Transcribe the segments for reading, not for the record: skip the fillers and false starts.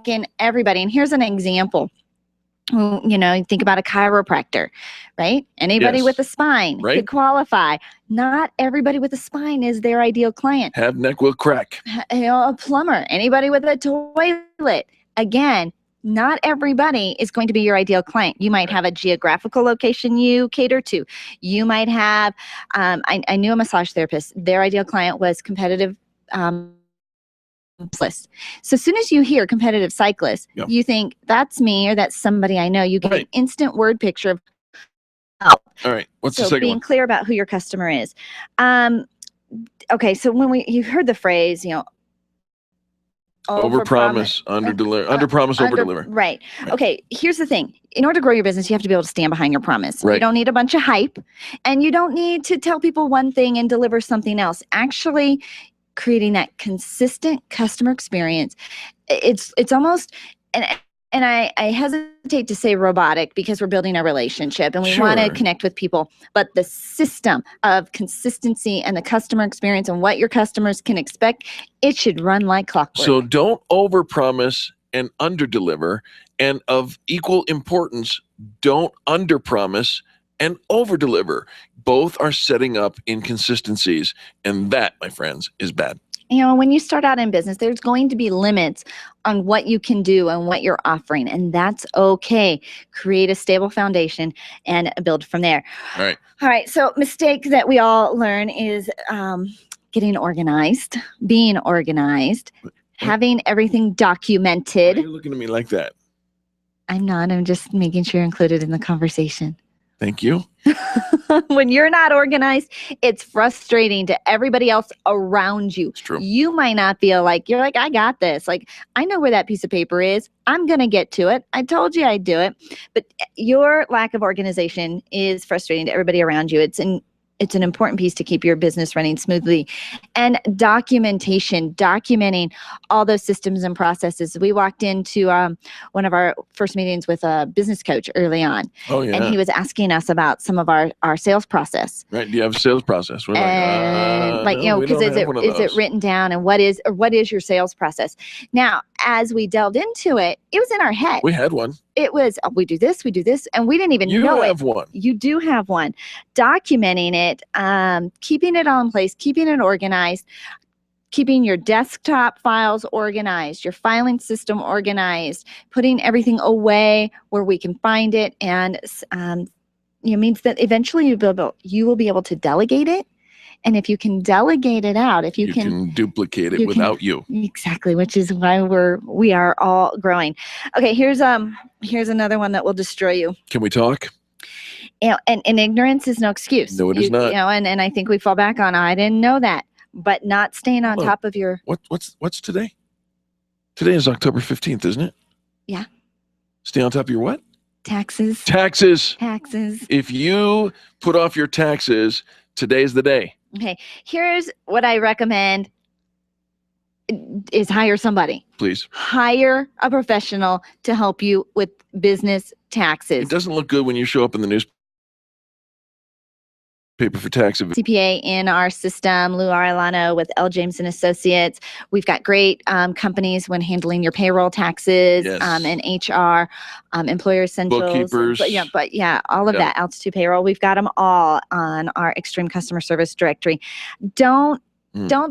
in everybody. And here's an example. You know, think about a chiropractor, right? Anybody with a spine could qualify. Not everybody with a spine is their ideal client. Have neck will crack. You know, a plumber, anybody with a toilet. Again, not everybody is going to be your ideal client. You might have a geographical location you cater to. You might have, I knew a massage therapist. Their ideal client was competitive cyclist. So as soon as you hear competitive cyclist, you think that's me or that's somebody I know. You get an instant word picture of All right. What's the second being one? clear about who your customer is. Okay, so when you heard the phrase, you know, overpromise, underdeliver, underpromise, overdeliver. Right. Okay, here's the thing. In order to grow your business, you have to be able to stand behind your promise. Right. You don't need a bunch of hype, and you don't need to tell people one thing and deliver something else. Actually, creating that consistent customer experience, it's almost, and I hesitate to say robotic because we're building a relationship and we want to connect with people, but the system of consistency and the customer experience and what your customers can expect, it should run like clockwork. So don't overpromise and underdeliver, and of equal importance, don't underpromise and overdeliver. Both are setting up inconsistencies, and that, my friends, is bad. You know, when you start out in business, there's going to be limits on what you can do and what you're offering, and that's okay. Create a stable foundation and build from there. All right. All right. So mistake that we all learn is getting organized, being organized, having everything documented. Why are you looking at me like that? I'm not. I'm just making sure you're included in the conversation. Thank you. When you're not organized, it's frustrating to everybody else around you. It's true. You might not feel like, you're like, I got this. Like, I know where that piece of paper is. I'm going to get to it. I told you I'd do it. But your lack of organization is frustrating to everybody around you. It's an important piece to keep your business running smoothly. And documentation, documenting all those systems and processes. We walked into one of our first meetings with a business coach early on. Oh, yeah. And he was asking us about some of our sales process. Right. Do you have a sales process? We're because is it written down, and what is your sales process? Now, as we delved into it, it was in our head. We had one. It was, we do this, and we didn't even know it. You have one. You do have one. Documenting it, keeping it all in place, keeping it organized, keeping your desktop files organized, your filing system organized, putting everything away where we can find it, and means that eventually you will be able to delegate it. And if you can delegate it out, if you can duplicate it without you. Exactly, which is why we are all growing. Okay, here's another one that will destroy you. Can we talk? You know, and ignorance is no excuse. No, it is not. You know, and I think we fall back on, I didn't know that, but not staying on top of your. What's today? Today is October 15th, isn't it? Yeah. Stay on top of your what? Taxes. Taxes. Taxes. If you put off your taxes, today's the day. Okay, here's what I recommend is hire somebody. Please. Hire a professional to help you with business taxes. It doesn't look good when you show up in the newspaper for tax. CPA in our system, Lou Arellano with L. James and Associates. We've got great companies when handling your payroll taxes, and HR, employer essentials, bookkeepers. But all of that, Altitude Payroll. We've got them all on our Extreme Customer Service directory. Don't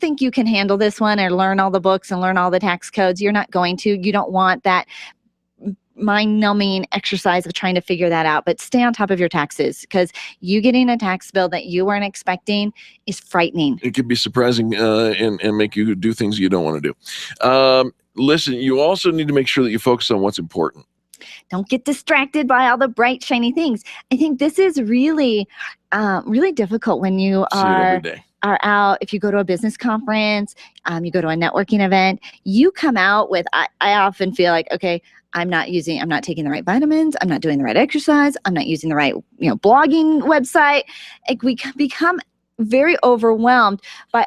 think you can handle this one or learn all the books and learn all the tax codes. You're not going to. You don't want that mind-numbing exercise of trying to figure that out, but stay on top of your taxes, because you getting a tax bill that you weren't expecting is frightening. It could be surprising and make you do things you don't want to do. Listen, you also need to make sure that you focus on what's important. Don't get distracted by all the bright, shiny things. I think this is really, really difficult when you are out. If you go to a business conference, you go to a networking event, you come out with, I often feel like, okay, I'm not taking the right vitamins. I'm not doing the right exercise. I'm not using the right, blogging website. Like, we become very overwhelmed by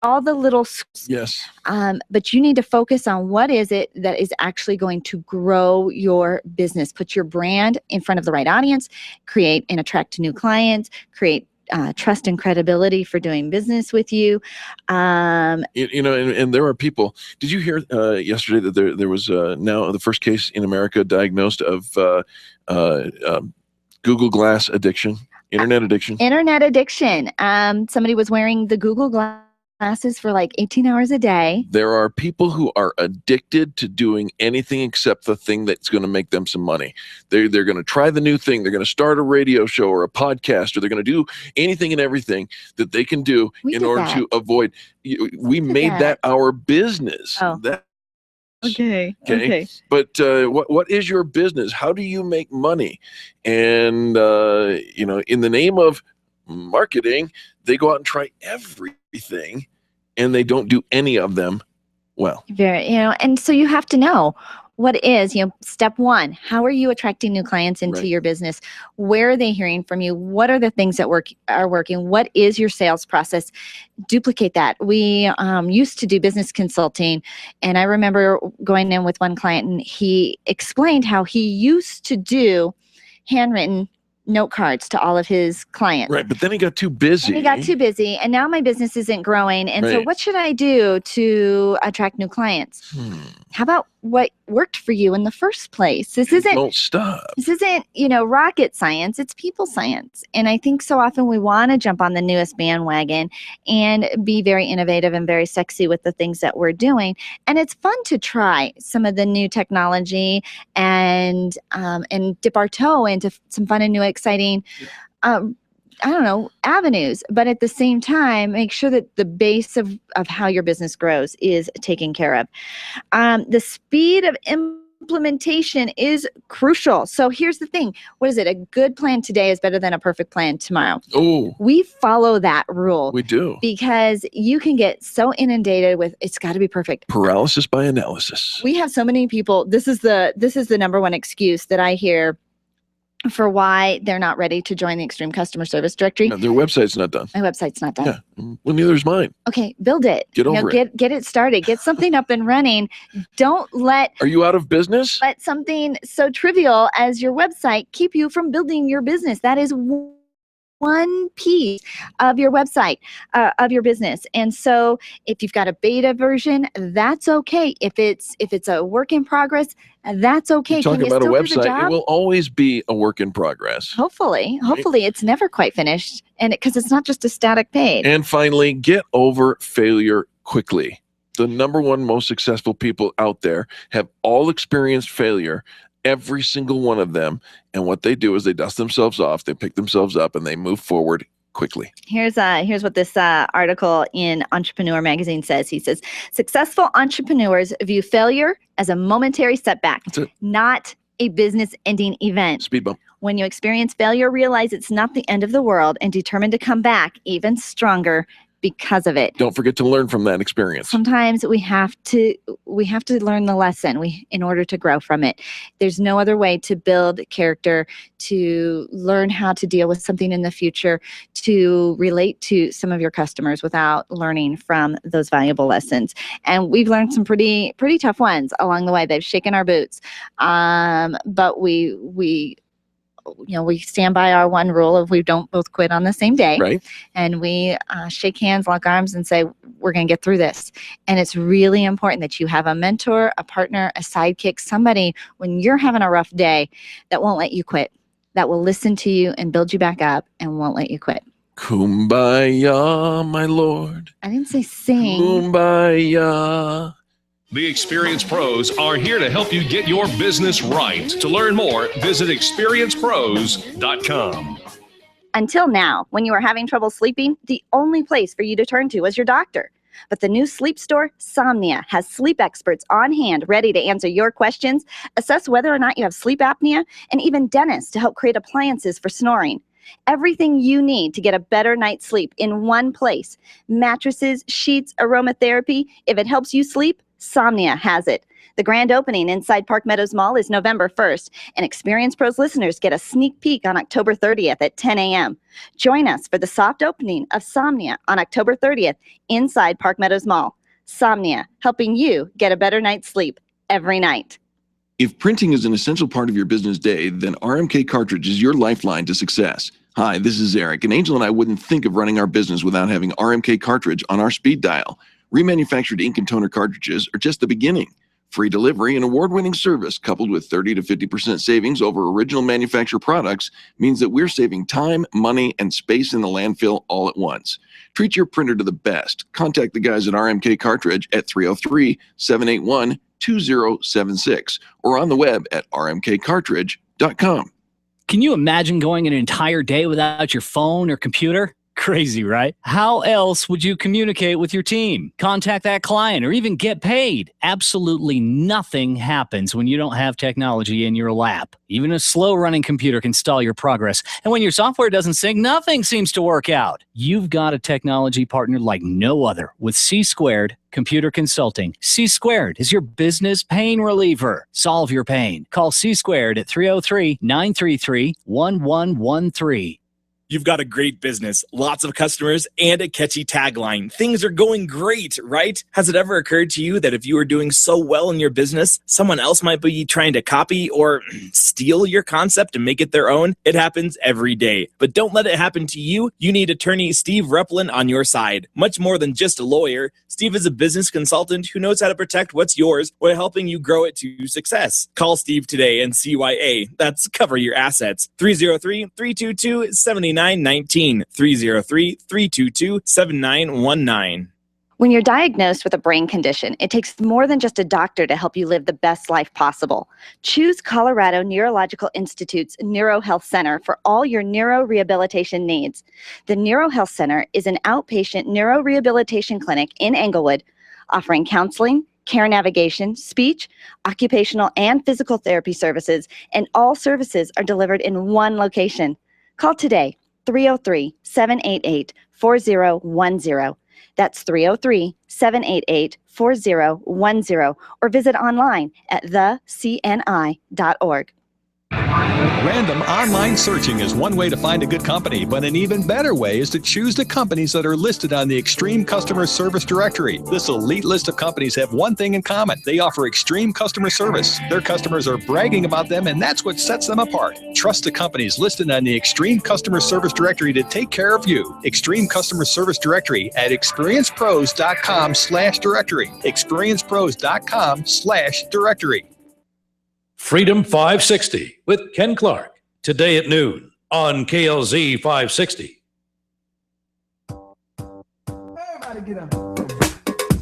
all the little. Yes. But you need to focus on what is it that is actually going to grow your business. Put your brand in front of the right audience, create and attract new clients, create trust and credibility for doing business with you. And there are people. Did you hear yesterday that there was now the first case in America diagnosed of Google Glass addiction, internet addiction? Internet addiction. Somebody was wearing the Google glasses for like 18 hours a day. There are people who are addicted to doing anything except the thing that's going to make them some money. They're going to try the new thing. They're going to start a radio show or a podcast, or they're going to do anything and everything that they can do in order to avoid. We made that our business. Oh. Okay. But what is your business? How do you make money? And in the name of marketing, they go out and try everything, and they don't do any of them well. And so you have to know what is, step one, how are you attracting new clients into your business? Where are they hearing from you? What are the things that are working? What is your sales process? Duplicate that. We used to do business consulting, and I remember going in with one client, and he explained how he used to do handwritten note cards to all of his clients. Right, but then he got too busy. And now my business isn't growing. And so what should I do to attract new clients? How about what worked for you in the first place? Don't stop. This isn't, rocket science. It's people science. And I think so often we want to jump on the newest bandwagon and be very innovative and very sexy with the things that we're doing. And it's fun to try some of the new technology and dip our toe into some fun and new exciting avenues. But at the same time, make sure that the base of how your business grows is taken care of. The speed of implementation is crucial. So here's the thing. What is it? A good plan today is better than a perfect plan tomorrow. Oh, we follow that rule. We do. Because you can get so inundated with, it's got to be perfect. Paralysis by analysis. We have so many people. This is the number one excuse that I hear for why they're not ready to join the Extreme Customer Service Directory. No, their website's not done. My website's not done. Yeah. Well, neither is mine. Okay, build it. Get over it. Get it started. Get something up and running. Don't let... Are you out of business? Let something so trivial as your website keep you from building your business. That is one piece of your website, of your business. And so if you've got a beta version, that's okay. If it's a work in progress, that's okay. Talking about a website, it will always be a work in progress. Hopefully it's never quite finished, and because it's not just a static page. And finally, get over failure quickly. The number one most successful people out there have all experienced failure, every single one of them. And what they do is they dust themselves off, they pick themselves up, and they move forward quickly. Here's what this article in Entrepreneur magazine says. He says, successful entrepreneurs view failure as a momentary setback, not a business-ending event. Speed bump. When you experience failure, realize it's not the end of the world and determine to come back even stronger because of it. Don't forget to learn from that experience. Sometimes we have to learn the lesson in order to grow from it. There's no other way to build character, to learn how to deal with something in the future, to relate to some of your customers without learning from those valuable lessons. And we've learned some pretty tough ones along the way. They've shaken our boots. But we stand by our one rule of we don't both quit on the same day. Right. And we shake hands, lock arms, and say, we're going to get through this. And it's really important that you have a mentor, a partner, a sidekick, somebody when you're having a rough day that won't let you quit, that will listen to you and build you back up and won't let you quit. Kumbaya, my lord. I didn't say sing. Kumbaya. The Experienced Pros are here to help you get your business right. To learn more, visit experiencepros.com. Until now, when you were having trouble sleeping, the only place for you to turn to was your doctor. But the new sleep store, Somnia, has sleep experts on hand ready to answer your questions, assess whether or not you have sleep apnea, and even dentists to help create appliances for snoring. Everything you need to get a better night's sleep in one place. Mattresses, sheets, aromatherapy. If it helps you sleep, Somnia has it. The grand opening inside Park Meadows Mall is November 1st, and Experienced Pros listeners get a sneak peek on October 30th at 10 a.m. Join us for the soft opening of Somnia on October 30th inside Park Meadows Mall. Somnia, helping you get a better night's sleep every night. If printing is an essential part of your business day, then RMK Cartridge is your lifeline to success. Hi, this is Eric, and Angel and I wouldn't think of running our business without having RMK cartridge on our speed dial. Remanufactured ink and toner cartridges are just the beginning. Free delivery and award-winning service coupled with 30 to 50% savings over original manufacturer products means that we're saving time, money, and space in the landfill all at once. Treat your printer to the best. Contact the guys at RMK Cartridge at 303-781-2076 or on the web at rmkcartridge.com. Can you imagine going an entire day without your phone or computer? Crazy, right? How else would you communicate with your team, contact that client, or even get paid? Absolutely nothing happens when you don't have technology in your lap. Even a slow-running computer can stall your progress. And when your software doesn't sync, nothing seems to work out. You've got a technology partner like no other with C-Squared Computer Consulting. C-Squared is your business pain reliever. Solve your pain. Call C-Squared at 303-933-1113. You've got a great business, lots of customers, and a catchy tagline. Things are going great, right? Has it ever occurred to you that if you are doing so well in your business, someone else might be trying to copy or steal your concept and make it their own? It happens every day. But don't let it happen to you. You need attorney Steve Replin on your side. Much more than just a lawyer, Steve is a business consultant who knows how to protect what's yours while helping you grow it to success. Call Steve today and CYA. That's cover your assets. 303-322-7919. 303-322-7919. When you're diagnosed with a brain condition, it takes more than just a doctor to help you live the best life possible. Choose Colorado Neurological Institute's NeuroHealth Center for all your neurorehabilitation needs. The NeuroHealth Center is an outpatient neurorehabilitation clinic in Englewood, offering counseling, care navigation, speech, occupational, and physical therapy services, and all services are delivered in one location. Call today, 303-788-4010. That's 303-788-4010, or visit online at thecni.org. Random online searching is one way to find a good company, but an even better way is to choose the companies that are listed on the Extreme Customer Service Directory. This elite list of companies have one thing in common. They offer extreme customer service. Their customers are bragging about them, and that's what sets them apart. Trust the companies listed on the Extreme Customer Service Directory to take care of you. Extreme Customer Service Directory at experiencepros.com/directory. experiencepros.com/directory. Freedom 560 with Ken Clark, today at noon on KLZ 560.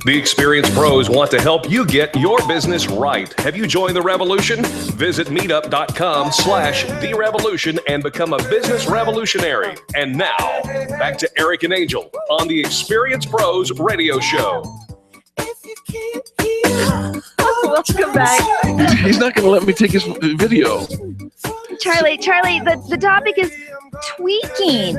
The experienced pros want to help you get your business right. Have you joined the revolution? Visit meetup.com/therevolution and become a business revolutionary. And now, back to Eric and Angel on the Experienced Pros radio show. Welcome back. He's not going to let me take his video. Charlie, the topic is tweaking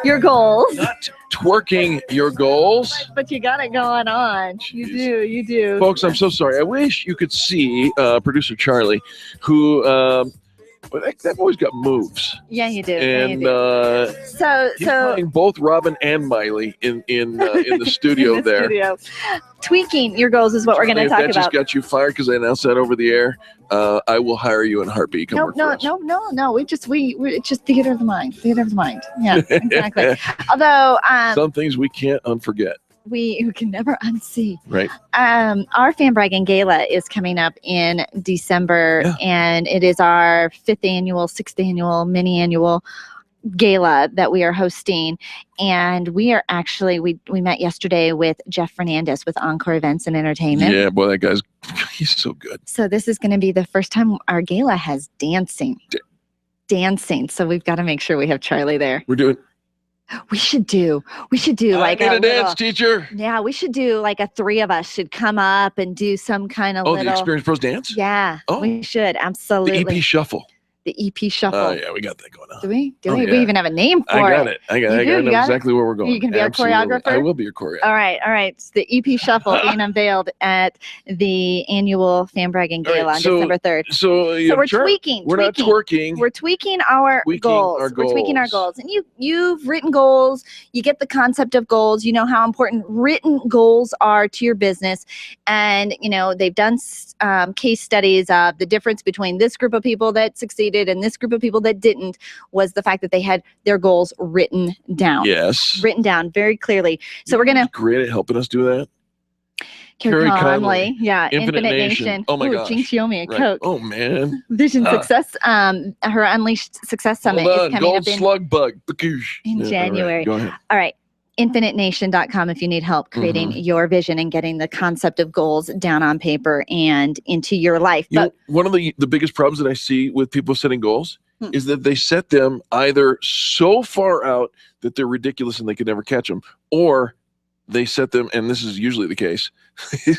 your goals. Not twerking your goals. But you got it going on. Jeez. You do. Folks, I'm so sorry. I wish you could see producer Charlie, who... But that boy's got moves. Yeah, you do. And he's playing both Robin and Miley in the studio there. Tweaking your goals is what we're going to talk about. If that just got you fired because I announced that over the air, I will hire you in a heartbeat. No. It's just theater of the mind. Yeah, exactly. Although some things we can't unforget. We can never unsee. Right. Our Fan Braggin Gala is coming up in December, and it is our 6th annual, mini annual gala that we are hosting. And we are actually, we met yesterday with Jeff Fernandez with Encore Events and Entertainment. Yeah, boy, that he's so good. So this is going to be the first time our gala has dancing. So we've got to make sure we have Charlie there. We should do like a dance teacher. Yeah, we should do like a 3 of us should come up and do some kind of the Experienced Pros dance? Yeah, we should. Absolutely. The EP Shuffle. The EP Shuffle. Oh, yeah, we got that going on. Do we? We even have a name for it. I know exactly where we're going. You can be our choreographer? I will be your choreographer. All right. It's the EP Shuffle being unveiled at the annual Fan Braggin Gala on December 3rd. So we're tweaking. We're not twerking. We're tweaking our goals. We're tweaking our goals. And you've written goals. You get the concept of goals. You know how important written goals are to your business. And, they've done case studies of the difference between this group of people that succeeded succeeded and this group of people that didn't was the fact that they had their goals written down. Yes. Written down very clearly. So we're going to... Great at helping us do that. Carrie Conley. Yeah. Infinite Nation. Oh my gosh. Jinx, you owe me a Coke. Oh man. Vision Success. Her Unleashed Success Summit is coming Gold up slug bug. in January. Go ahead. All right. InfiniteNation.com if you need help creating your vision and getting the concept of goals down on paper and into your life. But one of the biggest problems that I see with people setting goals is that they set them either so far out that they're ridiculous and they could never catch them, or they set them, and this is usually the case,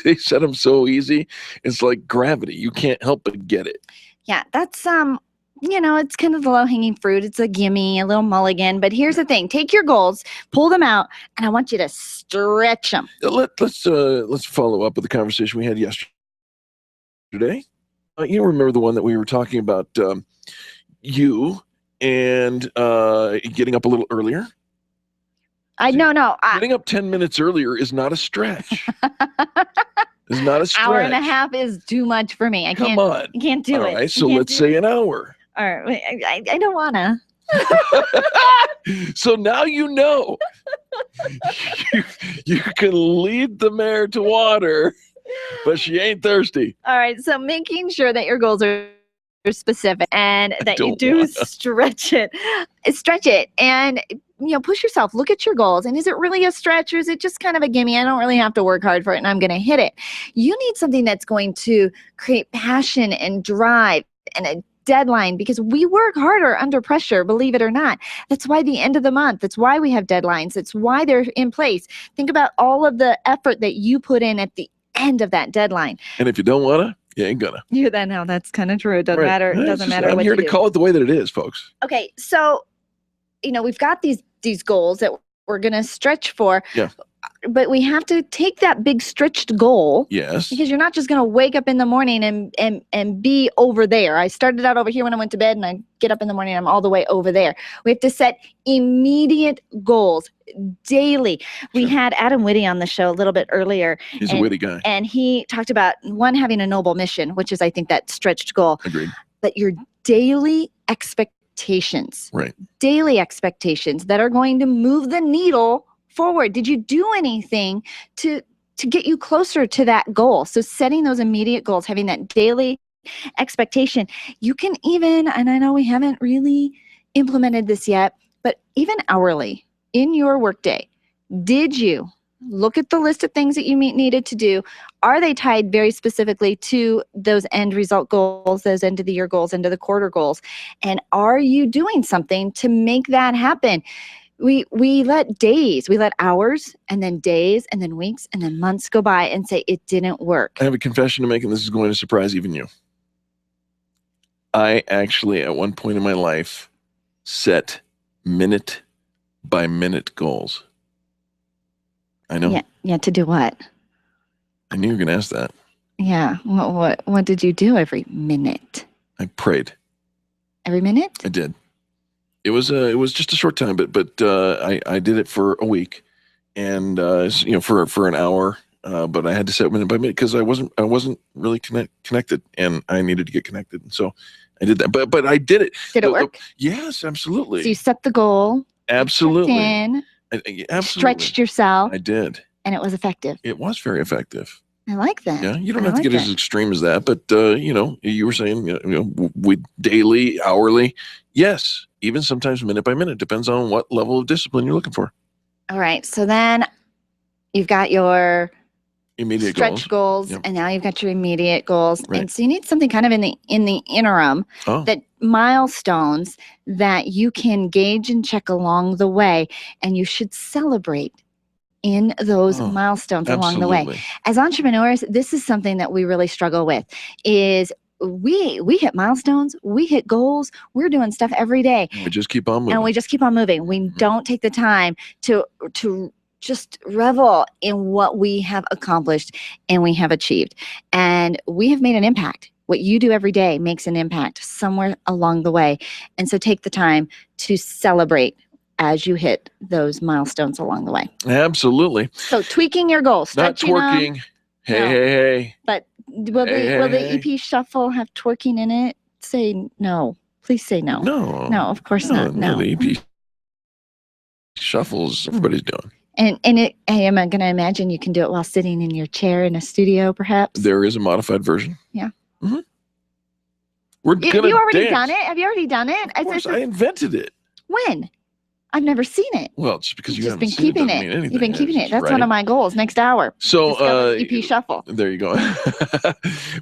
they set them so easy, it's like gravity. You can't help but get it. Yeah, that's it's kind of the low-hanging fruit. It's a gimme, a little mulligan. But here's the thing. Take your goals, pull them out, and I want you to stretch them. Let's follow up with the conversation we had yesterday. You remember the one that we were talking about you and getting up a little earlier? Getting up 10 minutes earlier is not a stretch. It's not a stretch. Hour and a half is too much for me. I can't do it. All right, so let's say an hour. All right, I don't wanna. So now you know. You can lead the mare to water, but she ain't thirsty. All right, so making sure that your goals are specific and that you do stretch it and push yourself, look at your goals, and is it really a stretch or is it just kind of a gimme? I don't really have to work hard for it and I'm going to hit it. You need something that's going to create passion and drive and a deadline, because we work harder under pressure, believe it or not. That's why the end of the month, that's why we have deadlines, that's why they're in place. Think about all of the effort that you put in at the end of that deadline. And if you don't want to, you ain't gonna. Yeah, that now that's kind of true. It doesn't matter. It doesn't matter I'm what here you to do. call it the way that it is, folks. Okay, so we've got these goals that we're gonna stretch for. Yeah. But we have to take that big stretched goal. Yes. Because you're not just gonna wake up in the morning and be over there. I started out over here when I went to bed, and I get up in the morning, I'm all the way over there. We have to set immediate goals daily. We had Adam Whitty on the show a little bit earlier. He's a witty guy. And he talked about having a noble mission, which is, I think, that stretched goal. Agreed. But your daily expectations. Right. Daily expectations that are going to move the needle forward. Did you do anything to get you closer to that goal? So setting those immediate goals, having that daily expectation. You can even, and I know we haven't really implemented this yet, but even hourly in your workday, did you look at the list of things that you needed to do? Are they tied very specifically to those end result goals, those end of the year goals, end of the quarter goals? And are you doing something to make that happen? We let hours and then days and then weeks and then months go by and say it didn't work. I have a confession to make, and this is going to surprise even you. I actually, at one point in my life, set minute by minute goals. I know. Yeah. To do what? I knew you were going to ask that. Yeah. What did you do every minute? I prayed. Every minute? I did. It was just a short time, but I did it for a week, and for an hour. But I had to set minute by minute because I wasn't really connected, and I needed to get connected, and so I did that. But I did it. Did it work? Yes, absolutely. So you set the goal. Absolutely. Absolutely. Stretched yourself. I did, and it was effective. It was very effective. I like that. Yeah, you don't have to get as extreme as that, but you were saying, we daily, hourly, yes, even sometimes minute by minute, depends on what level of discipline you're looking for. All right, so then you've got your immediate stretch goals, yep. And now you've got your immediate goals, right. And so you need something kind of in the interim, that milestones that you can gauge and check along the way, and you should celebrate in those milestones along the way. As entrepreneurs, this is something that we really struggle with, is we hit milestones, we hit goals, we're doing stuff every day. We just keep on moving. We don't take the time to just revel in what we have accomplished and we have achieved. And we have made an impact. What you do every day makes an impact somewhere along the way. And so take the time to celebrate as you hit those milestones along the way. Absolutely. So tweaking your goals. Not twerking. Hey. But will the EP shuffle have twerking in it? Say no, Please say no. No, of course not. No. The EP shuffles everybody's doing. And am I going to imagine you can do it while sitting in your chair in a studio, perhaps? There is a modified version. Yeah. Mm-hmm. We're gonna Have you already dance. done it? Have you already done it? Of course, I invented it. When? I've never seen it. Well, just because You've you just been haven't keeping seen it. it. You've been keeping it. That's right? one of my goals. Next hour. So EP Shuffle. There you go.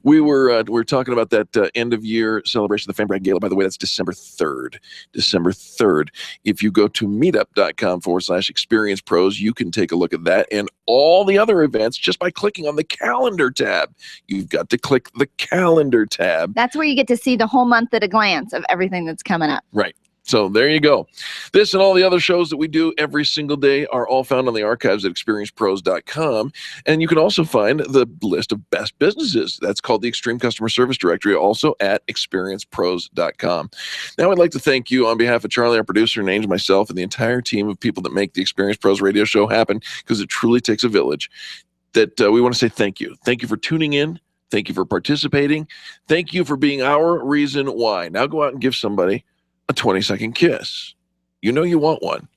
we were talking about that end of year celebration of the Fan Brag Gala. By the way, that's December 3rd. December 3rd. If you go to meetup.com/experience pros, you can take a look at that and all the other events just by clicking on the calendar tab. You've got to click the calendar tab. That's where you get to see the whole month at a glance of everything that's coming up. Right. So there you go. This and all the other shows that we do every single day are all found on the archives at experiencepros.com. And you can also find the list of best businesses. That's called the Extreme Customer Service Directory, also at experiencepros.com. Now I'd like to thank you on behalf of Charlie, our producer, and Angel, myself, and the entire team of people that make the Experience Pros radio show happen, because it truly takes a village. That we want to say thank you. Thank you for tuning in. Thank you for participating. Thank you for being our reason why. Now go out and give somebody a 20-second kiss. You know you want one.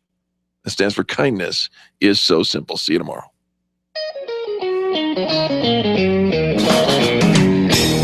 That stands for kindness is so simple. See you tomorrow.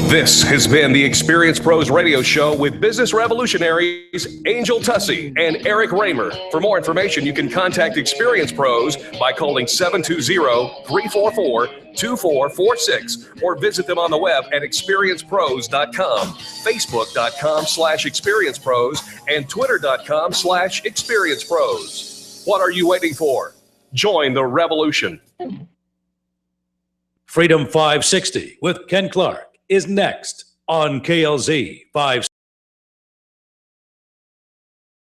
This has been the Experience Pros Radio Show with business revolutionaries Angel Tussey and Eric Raymer. For more information, you can contact Experience Pros by calling 720-344-2446 or visit them on the web at experiencepros.com, facebook.com/experiencepros, and twitter.com/experiencepros. What are you waiting for? Join the revolution. Freedom 560 with Ken Clark is next on KLZ 560.